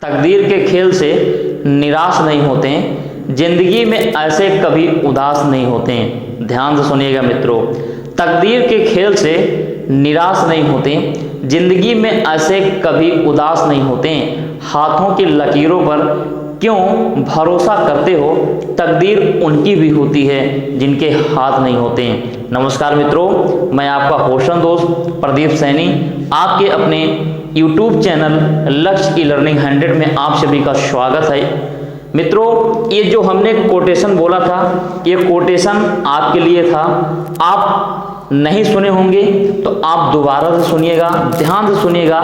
तकदीर के खेल से निराश नहीं होते हैं, जिंदगी में ऐसे कभी उदास नहीं होते हैं। ध्यान से सुनिएगा मित्रों, तकदीर के खेल से निराश नहीं होते, जिंदगी में ऐसे कभी उदास नहीं होते हैं। हाथों की लकीरों पर क्यों भरोसा करते हो, तकदीर उनकी भी होती है जिनके हाथ नहीं होते हैं। नमस्कार मित्रों, मैं आपका होशन दोस्त प्रदीप सैनी आपके अपने YouTube चैनल लक्ष्य ई लर्निंग 100 में आप सभी का स्वागत है। मित्रों, ये जो हमने कोटेशन बोला था, ये कोटेशन आपके लिए था। आप नहीं सुने होंगे तो आप दोबारा से सुनिएगा, ध्यान से सुनिएगा,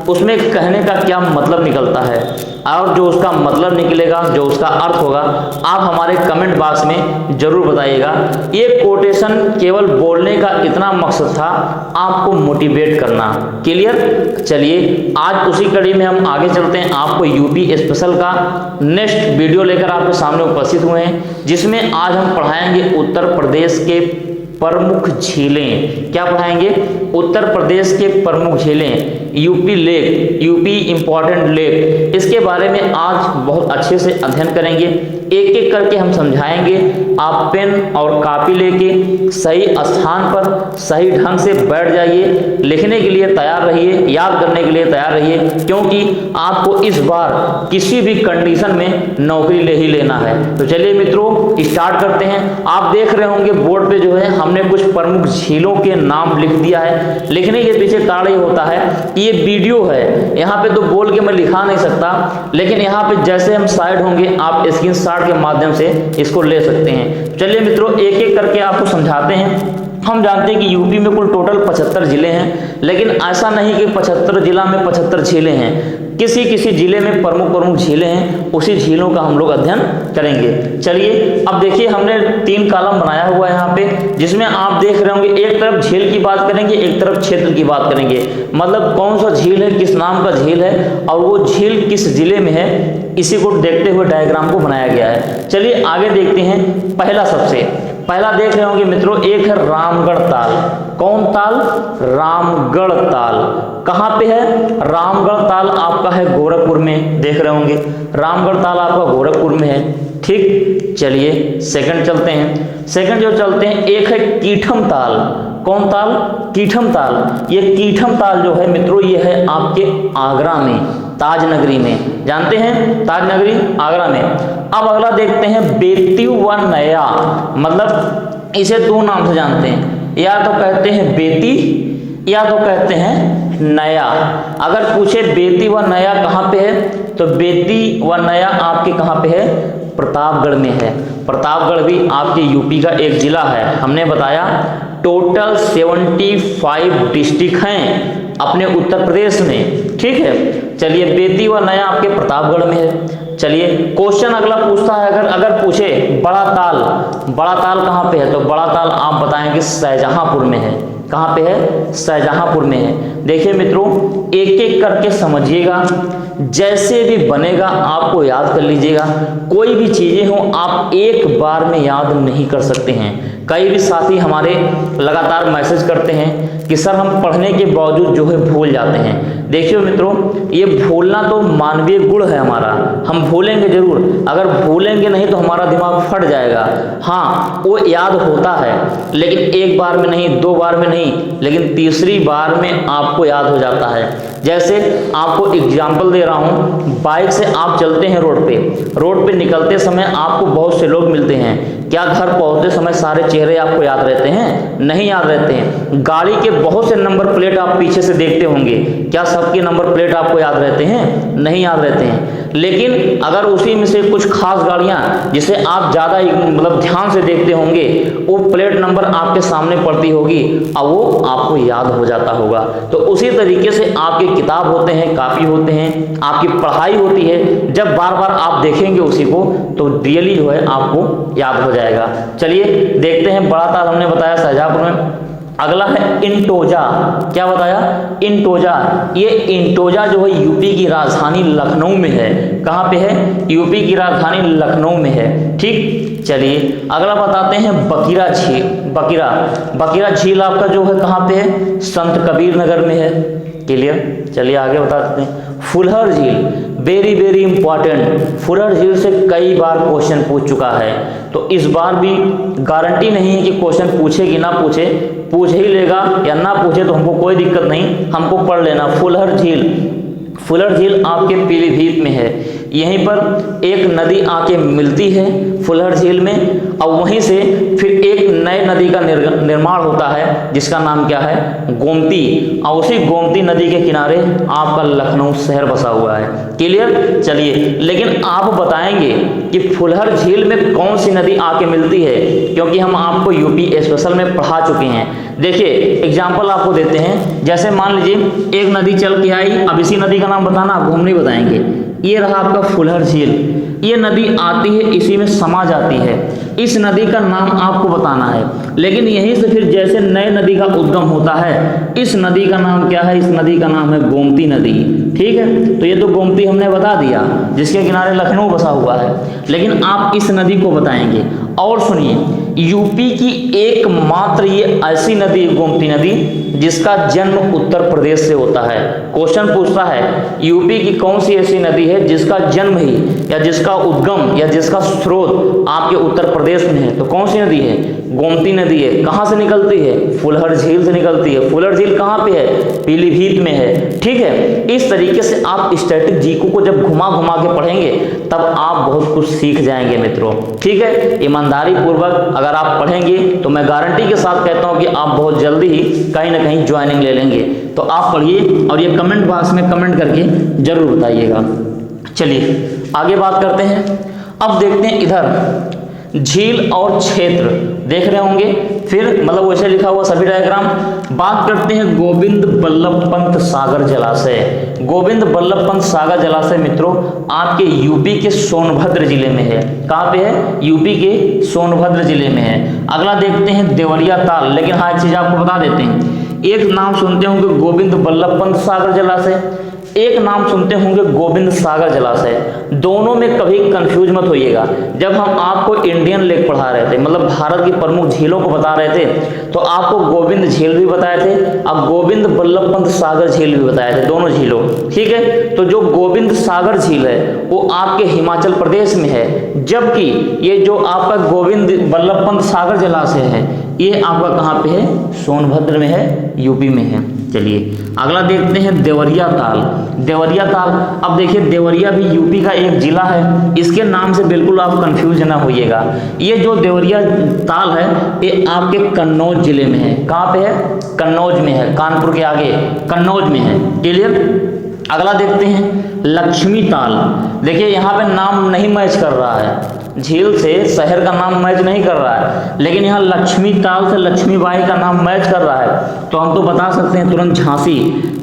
उसमें कहने का क्या मतलब निकलता है और जो उसका मतलब निकलेगा, जो उसका अर्थ होगा, आप हमारे कमेंट बॉक्स में जरूर बताइएगा। ये कोटेशन केवल बोलने का इतना मकसद था, आपको मोटिवेट करना। क्लियर? चलिए आज उसी कड़ी में हम आगे चलते हैं। आपको यूपी स्पेशल का नेक्स्ट वीडियो लेकर आपके सामने उपस्थित हुए हैं, जिसमें आज हम पढ़ाएंगे उत्तर प्रदेश के प्रमुख झीलें। क्या पढ़ाएंगे? उत्तर प्रदेश के प्रमुख झीलें, UP lake, UP important lake, इसके बारे में आज बहुत अच्छे से अध्ययन करेंगे। एक एक करके हम समझाएंगे। आप पेन और कॉपी लेके सही स्थान पर सही ढंग से बैठ जाइए, लिखने के लिए तैयार रहिए, याद करने के लिए तैयार रहिए, क्योंकि आपको इस बार किसी भी कंडीशन में नौकरी ले ही लेना है। तो चलिए मित्रों स्टार्ट करते हैं। आप देख रहे होंगे बोर्ड पे जो है हमने कुछ प्रमुख झीलों के नाम लिख दिया है। लिखने के पीछे कारण ये होता है कि ये वीडियो है, यहाँ पे तो बोल के मैं लिखा नहीं सकता, लेकिन यहाँ पे जैसे हम साइड होंगे आप स्क्रीनशॉट के माध्यम से इसको ले सकते हैं। चलिए मित्रों एक एक करके आपको समझाते हैं। हम जानते हैं कि यूपी में कुल टोटल 75 जिले हैं, लेकिन ऐसा नहीं कि 75 जिला में 75 झीलें हैं। किसी किसी जिले में प्रमुख झीलें हैं, उसी झीलों का हम लोग अध्ययन करेंगे। चलिए अब देखिए, हमने 3 कॉलम बनाया हुआ है यहाँ पे, जिसमें आप देख रहे होंगे एक तरफ झील की बात करेंगे, एक तरफ क्षेत्र की बात करेंगे। मतलब कौन सा झील है, किस नाम का झील है और वो झील किस जिले में है, इसी को देखते हुए डायग्राम को बनाया गया है। चलिए आगे देखते हैं। पहला देख रहे होंगे मित्रों, एक है रामगढ़ ताल। कौन ताल? रामगढ़ ताल। कहाँ पे है? रामगढ़ ताल आपका है गोरखपुर में। देख रहे होंगे रामगढ़ ताल आपका गोरखपुर में है। ठीक, चलिए सेकंड चलते हैं। सेकंड जो चलते हैं, एक है कीठम ताल। कौन ताल? कीठम ताल। ये कीठम ताल जो है मित्रों, ये है आपके आगरा में, ताज नगरी में। जानते हैं ताज नगरी आगरा में। अब अगला देखते हैं बेती व नया। मतलब इसे 2 नाम से जानते हैं, या तो कहते हैं बेती या तो कहते हैं नया। अगर पूछे बेती व नया कहाँ पे है, तो बेती व नया आपके कहाँ पे है? प्रतापगढ़ में है। प्रतापगढ़ भी आपके यूपी का एक जिला है। हमने बताया टोटल 75 डिस्ट्रिक्ट हैं अपने उत्तर प्रदेश में। ठीक है, चलिए बेती व नया आपके प्रतापगढ़ में है। चलिए क्वेश्चन अगला पूछता है, अगर पूछे बड़ा ताल कहाँ पे है, तो बड़ा ताल आप बताएंगे शाहजहांपुर में है। कहाँ पे है? शाहजहांपुर में है। देखिए मित्रों एक एक करके समझिएगा, जैसे भी बनेगा आपको याद कर लीजिएगा। कोई भी चीजें हो आप एक बार में याद नहीं कर सकते हैं। कई भी साथी हमारे लगातार मैसेज करते हैं कि सर हम पढ़ने के बावजूद जो है भूल जाते हैं। देखिए मित्रों, ये भूलना तो मानवीय गुण है हमारा, हम भूलेंगे जरूर। अगर भूलेंगे नहीं तो हमारा दिमाग फट जाएगा। हाँ वो याद होता है, लेकिन एक बार में नहीं, 2 बार में नहीं, लेकिन तीसरी बार में आपको याद हो जाता है। जैसे आपको एग्जाम्पल दे रहा हूँ, बाइक से आप चलते हैं रोड पे निकलते समय आपको बहुत से लोग मिलते हैं। क्या घर पहुंचते समय सारे चेहरे आपको याद रहते हैं? नहीं याद रहते हैं। गाड़ी के बहुत से नंबर प्लेट आप पीछे से देखते होंगे, क्या सबके नंबर प्लेट आपको याद रहते हैं? नहीं याद रहते हैं। लेकिन अगर उसी में से कुछ खास गाड़ियां जिसे आप ज़्यादा मतलब ध्यान से देखते होंगे, वो प्लेट नंबर आपके सामने पड़ती होगी और वो आपको याद हो जाता होगा। तो उसी तरीके से आपके किताब होते हैं, कापी होते हैं, आपकी पढ़ाई होती है। जब बार बार आप देखेंगे उसी को तो रियली जो है आपको याद हो जाएगा। चलिए देखते हैं। बड़ा ताल हमने बताया शाहजहांपुर में। अगला है इंटोजा। क्या बताया? इंटोजा। ये इंटोजा जो है यूपी की राजधानी लखनऊ में है। कहाँ पे है? यूपी की राजधानी लखनऊ में है। ठीक, चलिए अगला बताते हैं बकीरा झील। बकीरा झील आपका जो है कहाँ पे है? संत कबीर नगर में है। क्लियर? चलिए आगे बता देते हैं। फुलहर झील वेरी वेरी इंपॉर्टेंट, फुलर झील से कई बार क्वेश्चन पूछ चुका है, तो इस बार भी गारंटी नहीं है कि क्वेश्चन पूछे कि ना पूछे, पूछ ही लेगा या ना पूछे तो हमको कोई दिक्कत नहीं, हमको पढ़ लेना। फुलर झील, फुलर झील आपके पीलीभीत में है। यहीं पर एक नदी आके मिलती है फुलर झील में, और वहीं से फिर एक नए नदी का निर्माण होता है जिसका नाम क्या है, गोमती, और उसी गोमती नदी के किनारे आपका लखनऊ शहर बसा हुआ है। क्लियर? चलिए, लेकिन आप बताएंगे कि फुलर झील में कौन सी नदी आके मिलती है, क्योंकि हम आपको यूपी स्पेशल में पढ़ा चुके हैं। देखिए एग्जाम्पल आपको देते हैं, जैसे मान लीजिए एक नदी चल के आई, अब इसी नदी का नाम बताना, आप घूम नहीं बताएंगे। ये रहा आपका फुलर झील, ये नदी आती है, इसी में समा जाती है, इस नदी का नाम आपको बताना है। लेकिन यहीं से फिर जैसे नए नदी का उद्गम होता है, इस नदी का नाम क्या है, इस नदी का नाम है गोमती नदी। ठीक है, तो ये तो गोमती हमने बता दिया जिसके किनारे लखनऊ बसा हुआ है, लेकिन आप इस नदी को बताएंगे। और सुनिए, यूपी की एकमात्र ये ऐसी नदी गोमती नदी जिसका जन्म उत्तर प्रदेश से होता है। क्वेश्चन पूछता है यूपी की कौन सी ऐसी नदी है जिसका जन्म ही या जिसका उद्गम या जिसका स्रोत आपके उत्तर प्रदेश में है, तो कौन सी नदी है, गोमती नदी है। कहाँ से निकलती है, फुलर झील से निकलती है। फुलर झील कहाँ पे है, पीलीभीत में है। ठीक है, इस तरीके से आप स्टैटिक जीको को जब घुमा घुमा के पढ़ेंगे तब आप बहुत कुछ सीख जाएंगे मित्रों। ठीक है, ईमानदारी पूर्वक अगर आप पढ़ेंगे तो मैं गारंटी के साथ कहता हूं कि आप बहुत जल्दी ही कहीं ना कहीं ज्वाइनिंग ले लेंगे। तो आप पढ़िए और ये कमेंट बॉक्स में कमेंट करके जरूर बताइएगा। चलिए आगे बात करते हैं। अब देखते हैं इधर झील और क्षेत्र देख रहे होंगे, फिर मतलब वैसे लिखा हुआ सभी डायग्राम। बात करते हैं गोविंद बल्लभ पंत सागर जलाशय। गोविंद बल्लभ पंत सागर जलाशय मित्रों आपके यूपी के सोनभद्र जिले में है। कहाँ पे है, यूपी के सोनभद्र जिले में है। अगला देखते हैं देवरिया ताल। लेकिन हाँ एक चीज आपको बता देते हैं, एक नाम सुनते होंगे गोविंद बल्लभ पंत सागर जलाशय, एक नाम सुनते होंगे गोविंद सागर जलाशय। दोनों में कभी कंफ्यूज मत होइएगा। जब हम आपको इंडियन लेक पढ़ा रहे थे, मतलब भारत की प्रमुख झीलों को बता रहे थे, तो आपको गोविंद झील भी बताए थे, अब गोविंद बल्लभ पंत सागर झील भी बताए थे, दोनों झीलों। ठीक है, तो जो गोविंद सागर झील है वो आपके हिमाचल प्रदेश में है, जबकि ये जो आपका गोविंद बल्लभ पंत सागर जलाशय है ये आपका कहाँ पे है, सोनभद्र में है, यूपी में है। चलिए अगला देखते हैं देवरिया ताल। देवरिया ताल, अब देखिए देवरिया भी यूपी का एक जिला है, इसके नाम से बिल्कुल आप कंफ्यूज ना होइएगा। ये जो देवरिया ताल है ये आपके कन्नौज जिले में है। कहाँ पे है, कन्नौज में है, कानपुर के आगे कन्नौज में है। क्लियर? अगला देखते हैं लक्ष्मी ताल। देखिए यहाँ पे नाम नहीं मैच कर रहा है, झील से शहर का नाम मैच नहीं कर रहा है, लेकिन यहाँ लक्ष्मी ताल से लक्ष्मीबाई का नाम मैच कर रहा है, तो हम तो बता सकते हैं तुरंत झांसी।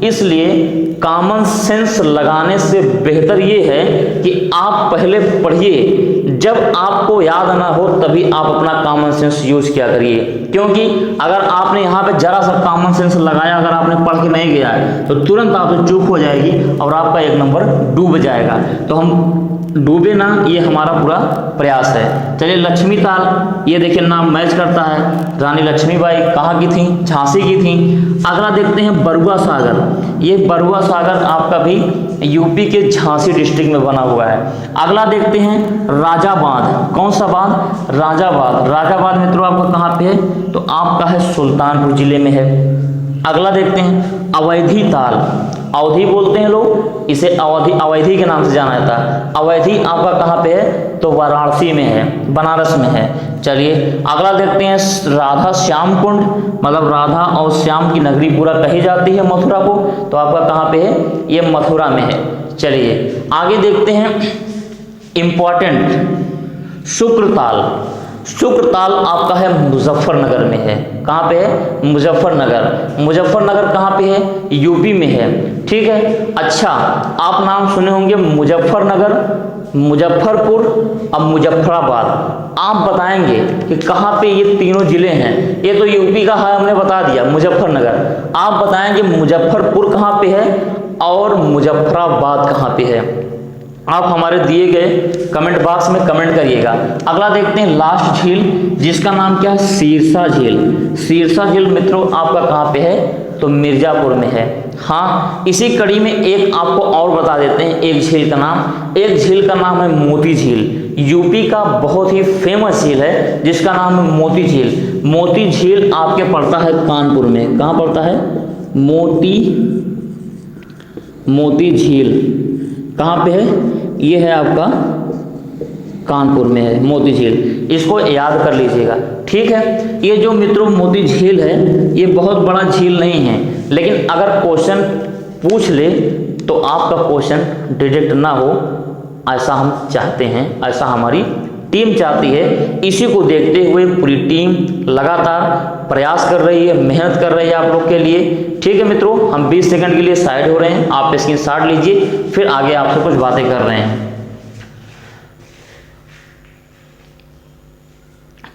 इसलिए कॉमन सेंस लगाने से बेहतर ये है कि आप पहले पढ़िए, जब आपको याद ना हो तभी आप अपना कॉमन सेंस यूज किया करिए। क्योंकि अगर आपने यहाँ पे जरा सा कॉमन सेंस लगाया, अगर आपने पढ़ के नहीं गया है तो तुरंत आपसे चूक हो जाएगी और आपका एक नंबर डूब जाएगा। तो हम डूबे ना, ये हमारा पूरा प्रयास है। चलिए लक्ष्मी ताल, ये देखिए नाम मैच करता है, रानी लक्ष्मीबाई कहाँ की थी, झांसी की थी। अगला देखते हैं बरुआ सागर। ये बरुआ सागर आपका भी यूपी के झांसी डिस्ट्रिक्ट में बना हुआ है। अगला देखते हैं राजा बांध। कौन सा बांध, राजा बांध। राजा बांध मित्रों आपका कहाँ पे है, तो आपका है सुल्तानपुर जिले में है। अगला देखते हैं अवैधी ताल। अवधि बोलते हैं लोग इसे, अवैधी के नाम से जाना जाता है। अवैधी आपका कहाँ पे है, तो वाराणसी में है, बनारस में है। चलिए अगला देखते हैं राधा श्याम कुंड, मतलब राधा और श्याम की नगरी पूरा कही जाती है मथुरा को, तो आपका कहाँ पे है, ये मथुरा में है। चलिए आगे देखते हैं इंपॉर्टेंट शुक्रताल। शुक्रताल आपका है मुजफ्फरनगर में है। कहाँ पे है, मुजफ्फरनगर। मुजफ्फरनगर कहाँ पे है, यूपी में है। ठीक है, अच्छा आप नाम सुने होंगे मुजफ्फरनगर, मुजफ्फरपुर, अब मुजफ्फराबाद। आप बताएंगे कि कहाँ पे ये तीनों जिले हैं। ये तो यूपी का है, हमने बता दिया मुजफ्फरनगर। आप बताएंगे मुजफ्फरपुर कहाँ पे है और मुजफ्फराबाद कहाँ पे है। आप हमारे दिए गए कमेंट बॉक्स में कमेंट करिएगा। अगला देखते हैं लास्ट झील, जिसका नाम क्या है, सिरसा झील। सिरसा झील मित्रों आपका कहाँ पे है, तो मिर्जापुर में है। हाँ, इसी कड़ी में एक आपको और बता देते हैं एक झील का नाम। एक झील का नाम है मोती झील। यूपी का बहुत ही फेमस झील है जिसका नाम है मोती झील। मोती झील आपके पड़ता है कानपुर में। कहाँ पड़ता है? मोती झील कहाँ पे है? ये है आपका कानपुर में है मोती झील। इसको याद कर लीजिएगा, ठीक है। ये जो मित्रों मोती झील है ये बहुत बड़ा झील नहीं है, लेकिन अगर क्वेश्चन पूछ ले तो आपका क्वेश्चन डिडक्ट ना हो, ऐसा हम चाहते हैं, ऐसा हमारी टीम चाहती है। इसी को देखते हुए पूरी टीम लगातार प्रयास कर रही है, मेहनत कर रही है आप लोग के लिए, ठीक है मित्रों। हम 20 सेकंड के लिए साइड हो रहे हैं, आप स्क्रीनशॉट लीजिए, फिर आगे आपसे कुछ बातें कर रहे हैं।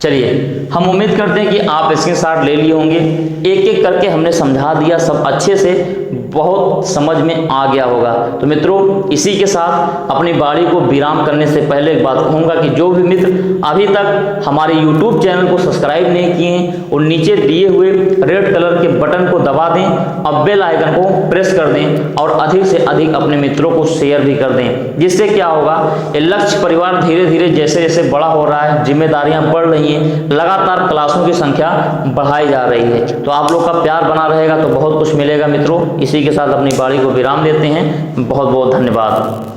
चलिए, हम उम्मीद करते हैं कि आप स्क्रीनशॉट ले लिए होंगे। एक एक करके हमने समझा दिया, सब अच्छे से बहुत समझ में आ गया होगा। तो मित्रों, इसी के साथ अपनी बारी को विराम करने से पहले एक बात कहूँगा कि जो भी मित्र अभी तक हमारे YouTube चैनल को सब्सक्राइब नहीं किए हैं और नीचे दिए हुए रेड कलर के बटन को दबा दें, अब बेल आइकन को प्रेस कर दें और अधिक से अधिक अपने मित्रों को शेयर भी कर दें। जिससे क्या होगा, ये लक्ष्य परिवार धीरे धीरे जैसे जैसे बड़ा हो रहा है, जिम्मेदारियां बढ़ रही हैं, लगातार क्लासों की संख्या बढ़ाई जा रही है, तो आप लोग का प्यार बना रहेगा तो बहुत कुछ मिलेगा मित्रों। इसी के साथ अपनी बारी को विराम देते हैं। बहुत बहुत धन्यवाद।